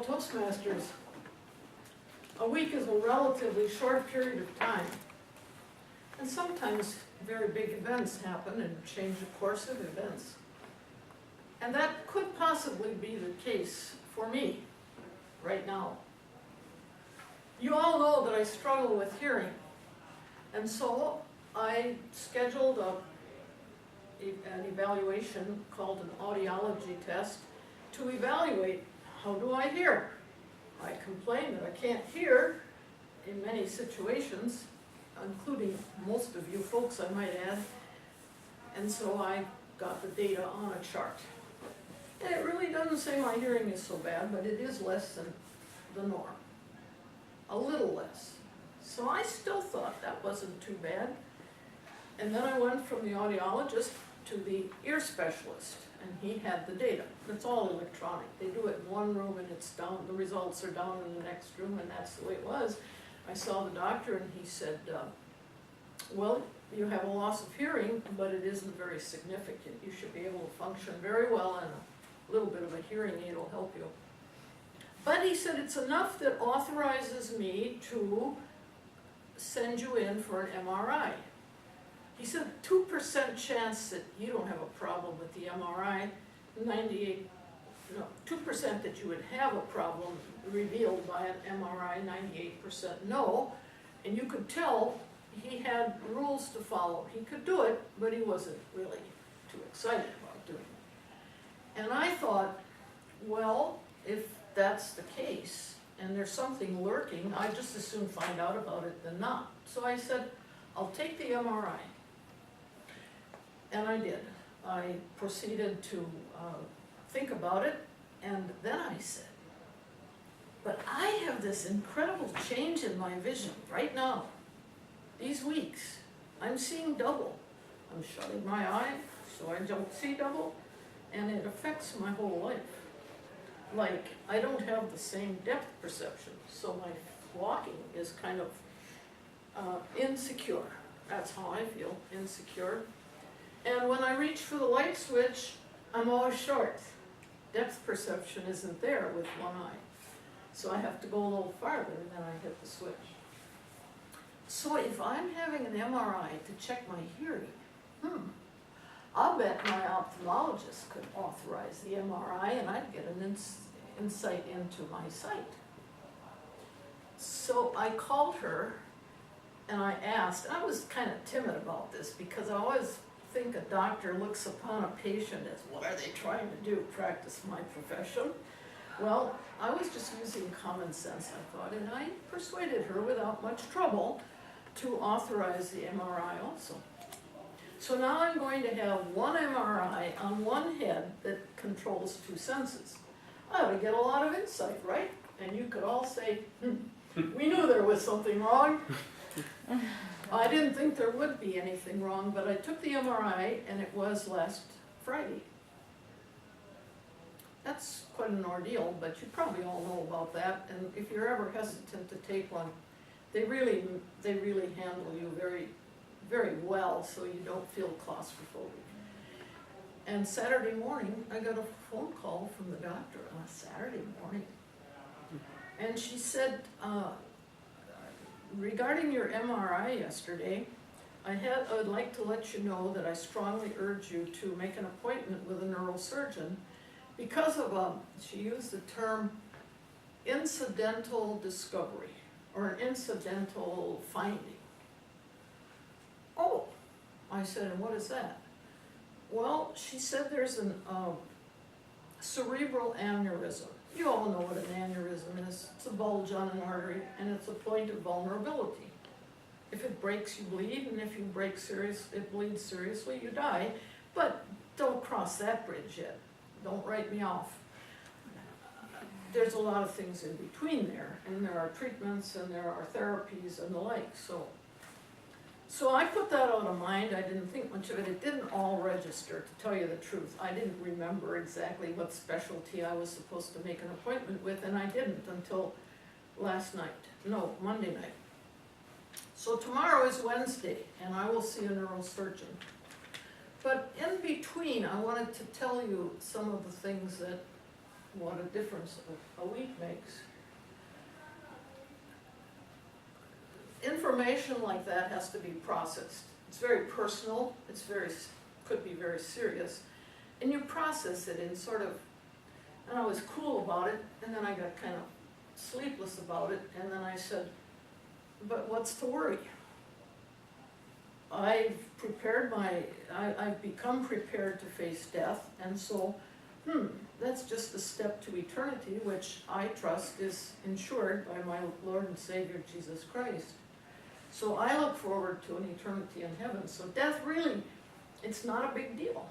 Well, Toastmasters, a week is a relatively short period of time. And sometimes very big events happen and change the course of events. And that could possibly be the case for me right now. You all know that I struggle with hearing. And so I scheduled an evaluation called an audiology test to evaluate how do I hear. I complain that I can't hear in many situations, including most of you folks, I might add. And so I got the data on a chart. And it really doesn't say my hearing is so bad, but it is less than the norm. A little less. So I still thought that wasn't too bad. And then I went from the audiologist to the ear specialist, and he had the data. It's all electronic. They do it in one room and it's down, the results are down in the next room, and that's the way it was. I saw the doctor and he said, well, you have a loss of hearing, but it isn't very significant. You should be able to function very well, and a little bit of a hearing aid will help you. But he said it's enough that authorizes me to send you in for an MRI. He said 2% chance that you don't have a problem with the MRI, 2% that you would have a problem revealed by an MRI, 98% no. And you could tell he had rules to follow. He could do it, but he wasn't really too excited about doing it. And I thought, well, if that's the case, and there's something lurking, I'd just as soon find out about it than not. So I said, I'll take the MRI. And I did. I proceeded to think about it, and then I said, but I have this incredible change in my vision right now. These weeks, I'm seeing double. I'm shutting my eye so I don't see double, and it affects my whole life. Like, I don't have the same depth perception, so my walking is kind of insecure. That's how I feel, insecure. And when I reach for the light switch, I'm always short. Depth perception isn't there with one eye. So I have to go a little farther and then I hit the switch. So if I'm having an MRI to check my hearing, I'll bet my ophthalmologist could authorize the MRI and I'd get an insight into my sight. So I called her and I asked, and I was kind of timid about this because I always think a doctor looks upon a patient as, what are they trying to do, practice my profession? Well, I was just using common sense, I thought, and I persuaded her without much trouble to authorize the MRI also. So now I'm going to have one MRI on one head that controls two senses. I ought to get a lot of insight, right? And you could all say, we knew there was something wrong. I didn't think there would be anything wrong, but I took the MRI and it was last Friday. That's quite an ordeal, but you probably all know about that. And if you're ever hesitant to take one, they really handle you very, very well, so you don't feel claustrophobic. And Saturday morning, I got a phone call from the doctor on a Saturday morning. And she said, regarding your MRI yesterday, I'd like to let you know that I strongly urge you to make an appointment with a neurosurgeon because of she used the term incidental discovery or an incidental finding. Oh, I said, and what is that? Well, she said there's a cerebral aneurysm. You all know what an aneurysm is. It's a bulge on an artery, and it's a point of vulnerability. If it breaks, you bleed, and if you break it bleeds seriously, you die. But don't cross that bridge yet. Don't write me off. There's a lot of things in between there, and there are treatments, and there are therapies, and the like. So I put that out of mind. I didn't think much of it. It didn't all register, to tell you the truth. I didn't remember exactly what specialty I was supposed to make an appointment with, and I didn't until Monday night. So tomorrow is Wednesday, and I will see a neurosurgeon. But in between, I wanted to tell you some of the things that what a difference a week makes. Information like that has to be processed. It's very personal, could be very serious, and you process it in sort of, and I was cool about it, and then I got kind of sleepless about it, and then I said, but what's to worry? I've become prepared to face death, and so, that's just a step to eternity, which I trust is ensured by my Lord and Savior, Jesus Christ. So I look forward to an eternity in heaven. So death really, it's not a big deal.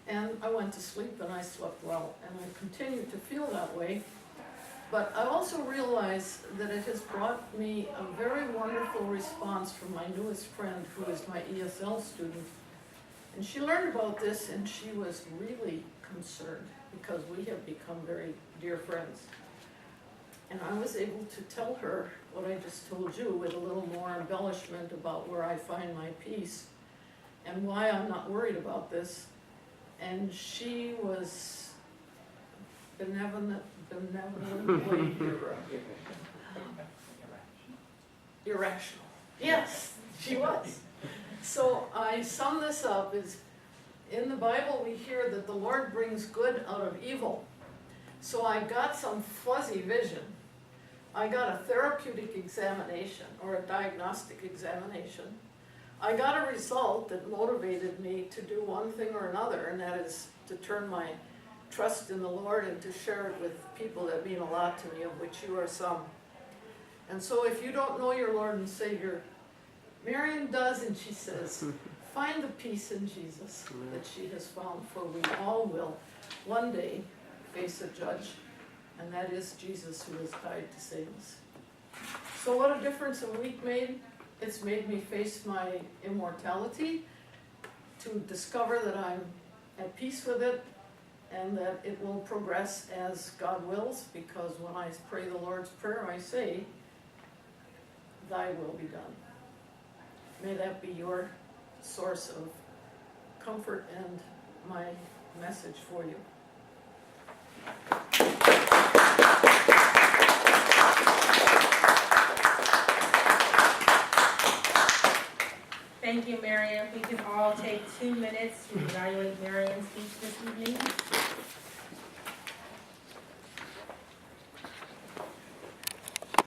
And I went to sleep and I slept well, and I continue to feel that way. But I also realize that it has brought me a very wonderful response from my newest friend, who is my ESL student. And she learned about this, and she was really concerned because we have become very dear friends. And I was able to tell her what I just told you with a little more embellishment about where I find my peace and why I'm not worried about this. And she was benevolently irrational. Yes, she was. So I sum this up is, in the Bible we hear that the Lord brings good out of evil. So I got some fuzzy vision. I got a therapeutic examination, or a diagnostic examination. I got a result that motivated me to do one thing or another, and that is to turn my trust in the Lord and to share it with people that mean a lot to me, of which you are some. And so if you don't know your Lord and Savior, Marion does, and she says, find the peace in Jesus that she has found, for we all will one day face a judge, and that is Jesus, who has died to save us. So what a difference a week made. It's made me face my immortality, to discover that I'm at peace with it, and that it will progress as God wills, because when I pray the Lord's Prayer, I say, thy will be done. May that be your source of comfort and my message for you. Thank you, Marion. We can all take 2 minutes to evaluate Marion's speech this evening.